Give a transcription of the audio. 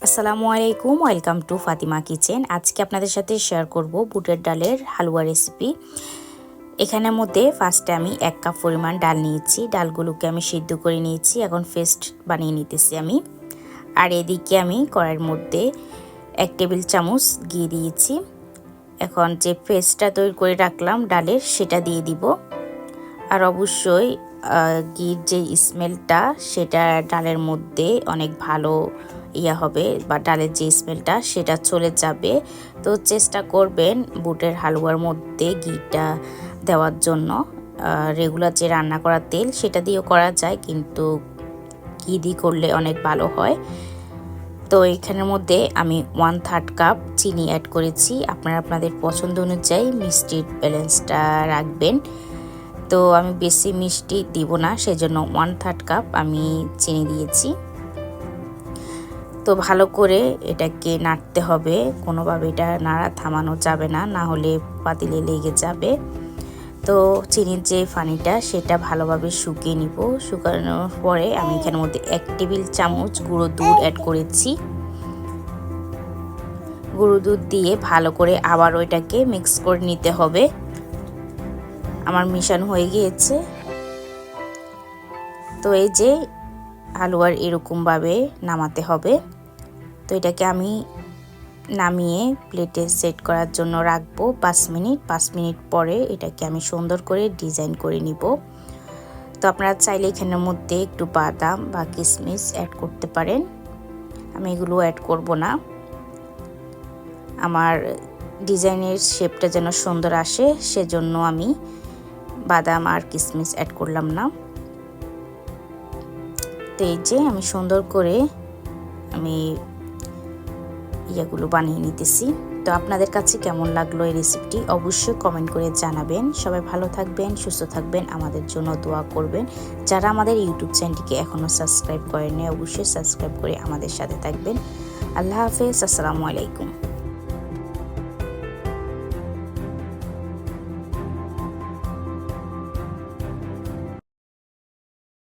আসসালামু আলাইকুম, welcome to Fatima kitchen. আজকে আপনাদের সাথে শেয়ার করব বুটের ডালের হালুয়া রেসিপি। এখানের মধ্যে ফার্স্টে আমি 1 কাপ পরিমাণ ডাল নিয়েছি। ডালগুলোকে আমি সিদ্ধ করে নিয়েছি, এখন পেস্ট বানিয়ে নিতেছি আমি। আর এদিকে আমি কড়াইয়ের মধ্যে 1 টেবিল চামচ ঘি দিয়েছি। এখন যে পেস্টটা তৈরি করে রাখলাম ডালের, সেটা দিয়ে দিব। আর অবশ্যই ঘির যে স্মেলটা, সেটা ডালের মধ্যে অনেক ভালো হবে, বা ডালের যে স্মেলটা সেটা চলে যাবে। তো চেষ্টা করবেন বুটের হালুয়ার মধ্যে ঘিটা দেওয়ার জন্য। রেগুলার যে রান্না করা তেল, সেটা দিয়েও করা যায়, কিন্তু ঘি দিয়ে করলে অনেক ভালো হয়। তো এখানের মধ্যে আমি 1/3 কাপ চিনি অ্যাড করেছি। আপনারা আপনাদের পছন্দ অনুযায়ী মিষ্টির ব্যালেন্সটা রাখবেন। তো আমি বেশি মিষ্টি দিব না, সেজন্য 1/3 কাপ আমি চিনি দিয়েছি। তো ভালো করে এটাকে নাড়তে হবে, কোনোভাবে এটা নাড়া থামানো যাবে না, না হলে পাতিলে লেগে যাবে। তো চিনির যে পানিটা, সেটা ভালোভাবে শুকিয়ে নিব। শুকানোর পরে আমি এখানের মধ্যে 1 টেবিল চামচ গুঁড়ো দুধ অ্যাড করেছি। গুঁড়ো দুধ দিয়ে ভালো করে আবার ওইটাকে মিক্স করে নিতে হবে। আমার মিশানো হয়ে গিয়েছে। তো এই যে হালুয়ার এরকমভাবে নামাতে হবে। তো এটাকে আমি নামিয়ে প্লেটে সেট করার জন্য রাখবো 5 মিনিট। 5 মিনিট পরে এটাকে আমি সুন্দর করে ডিজাইন করে নিব। তো আপনারা চাইলে এখানের মধ্যে একটু বাদাম বা কিশমিশ অ্যাড করতে পারেন। আমি এগুলো অ্যাড করব না, আমার ডিজাইনের শেপটা যেন সুন্দর আসে, সেজন্য আমি বাদাম আর কিশমিশ অ্যাড করলাম না। তো এই যে আমি সুন্দর করে ইয়েগুলো বানিয়ে নিতেছি। তো আপনাদের কাছে কেমন লাগলো এই রেসিপিটি অবশ্যই কমেন্ট করে জানাবেন। সবাই ভালো থাকবেন, সুস্থ থাকবেন, আমাদের জন্য দোয়া করবেন। যারা আমাদের ইউটিউব চ্যানেলটিকে এখনও সাবস্ক্রাইব করেননি, অবশ্যই সাবস্ক্রাইব করে আমাদের সাথে থাকবেন। আল্লাহ হাফেজ, আসসালামু আলাইকুম।